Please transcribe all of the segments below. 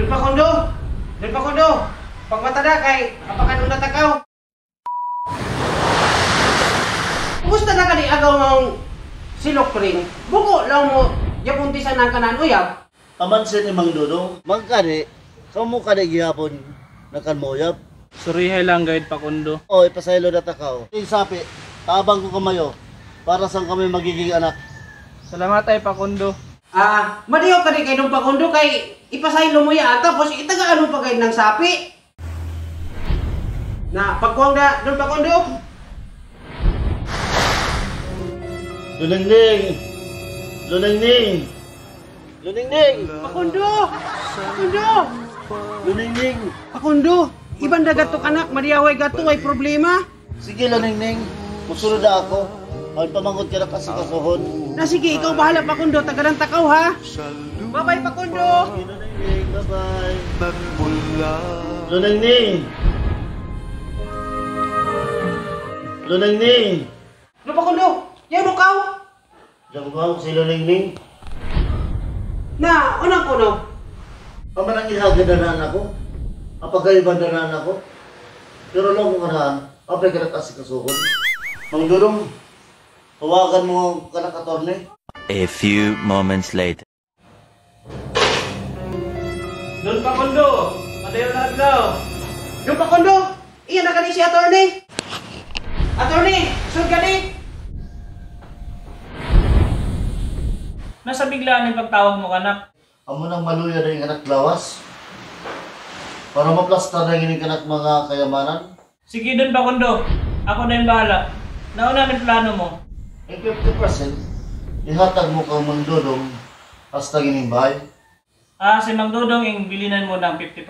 Doon pa kondo! Doon pa kondo! Pagmatada kay apakan nung natakaw. Kumusta na ka di agaw ng silok ring? Buko lang mo, yapuntisan ng kanan uyab. Amansin ni Mang Dudong, magkani, kamu kani gihapon nakanmoyab. Surihay lang guide pakundo. O, ipasaylo na takaw. Yung sapi, tabang ko kamayo, para saan kami magiging anak. Salamat ay pakundo. Madiyaw ka di kay nung pakundo kay ipasaylo mo yan, tapos itagaan mo pa kayo ng sapi. Na pagkuwang na nung pakundo. Luningning! Luningning! Luningning! Pakundo! Pakundo! Luningning! Pakundo! Ibang na gato anak, madiyaway gato ay problema. Sige, Luningning. Musunod na ako. Ay pamangod ka na kasi kasuhon. Na sige, ikaw bahala Pakundo, tagalang takaw ha. Bye-bye Pakundo! Luningning, bye-bye. Luningning! Luningning! Ano Pakundo? Yan mo kaw? Diyan ko si Luningning. Na, unang kuno? Pamanang ihagadanan ako. Apagaybandanan ako. Pero lang ko na, apay ka na kasi kasuhon. Mang Dudong, tawagan mo ka na katorne. A few moments later. Doon pakundo! Madayo na aglaw! Yung Pakundo! Iyan na kani si attorney! Attorney! Sud kani! Nasa biglaan yung pagtawag mo kanak. Amo nang maluya na yung anak lawas. Para maplastar na yung anak mga kayamanan. Sige doon pakundo. Ako na yung bahala. Nauna ng plano mo. Yung 50%, ihatag mo kang Mang Dudong hasta gining bahay. Si Mang Dudong yung bilinan mo ng 50%.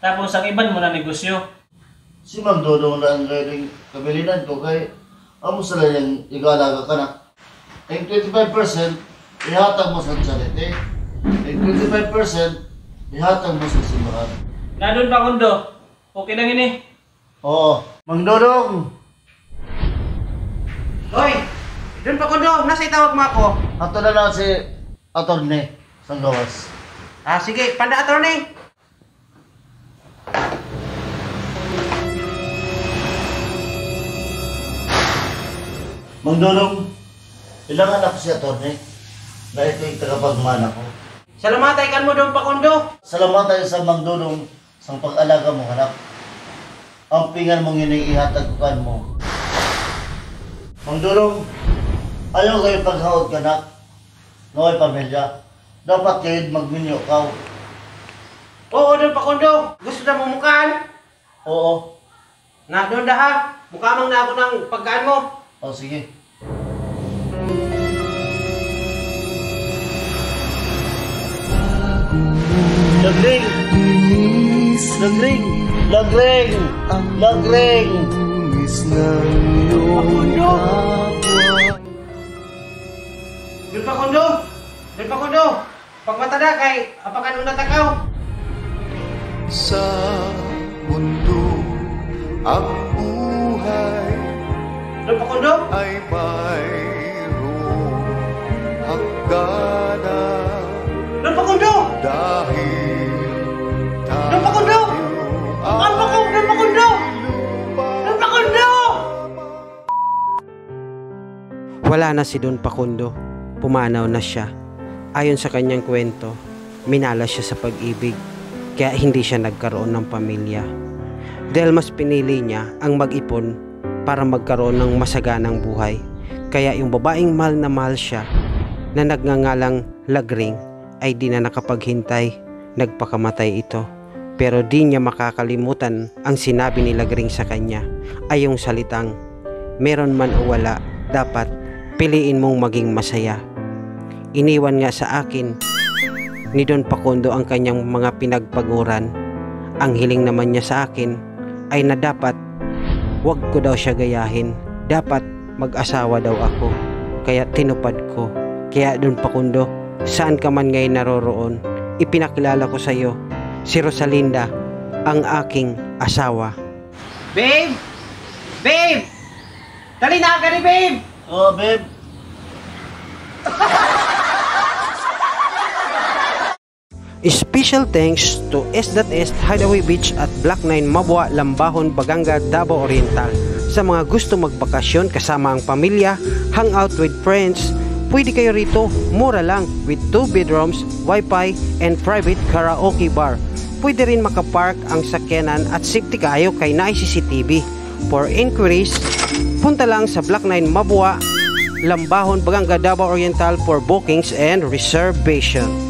Tapos ang iban mo na negosyo. Si Mang Dudong lang galing kabilinan ko kay amo sila yung igalaga ka na. Yung 25%, ihatag mo sa charity. Yung 25%, ihatag mo sa simbahan. Na doon pakundo. Okay lang yun eh. Oo. Mang Dudong! Hoy! Doon Pakundo, nasa itawag mo ako. Ato na lang si attorney sang gawas. Sige, panda attorney! Mang Dudong, ilang anak si attorney? Na ito yung tagapagmana ko. Salamatay kan mo doon Pakundo! Salamat tayo sa Mang Dudong sa pag-alaga mo, anak. Ang pingan mong iniihatagkan mo. Mang Dudong, ayaw kayo paghaod ka, anak. Noy pamilya. Dapat kayo magminyo ka. Oo doon Pakundo! Gusto na mo mukaan? Oo. Na doon ha! Mukamang na ako ng pagkaan mo. O sige. Lagring! Lagring! Lagring! Lagring! Pakundo! Doon Pakundo! Doon Pakundo! Pagmatada kay apakan nung natakaw. Sa mundo ang buhay Doon Pakundo! ay mayroong hangganan Doon Pakundo! dahil Doon Pakundo! Doon Pakundo! Doon Pakundo! Wala na si Don Pakundo. Pumanaw na siya. Ayon sa kanyang kwento, minalas siya sa pag-ibig, kaya hindi siya nagkaroon ng pamilya. Dahil mas pinili niya ang mag-ipon para magkaroon ng masaganang buhay. Kaya yung babaeng mahal na mahal siya, na nagngangalang Lagring, ay di na nakapaghintay, nagpakamatay ito. Pero di niya makakalimutan ang sinabi ni Lagring sa kanya, ay yung salitang, meron man o wala, dapat piliin mong maging masaya. Iniwan nga sa akin ni Don Pakundo ang kanyang mga pinagpaguran. Ang hiling naman niya sa akin ay na dapat wag ko daw siya gayahin. Dapat mag-asawa daw ako. Kaya tinupad ko. Kaya Don Pakundo, saan ka man ngayon naroroon, ipinakilala ko sa iyo si Rosalinda, ang aking asawa. Babe! Babe! Dali na ka ni babe! Oh, babe. Special thanks to S.S Hideaway Beach at Block 9 Mabua, Lambahon, Baganga, Davao Oriental. Sa mga gusto magbakasyon kasama ang pamilya, hang out with friends, pwede kayo rito, mura lang, with 2 bedrooms, wifi, and private karaoke bar. Pwede rin makapark ang sakyanan at safety kayo kay na CCTV. For inquiries, punta lang sa Block 9 Mabua, Lambahon, Baganga, Davao Oriental for bookings and reservation.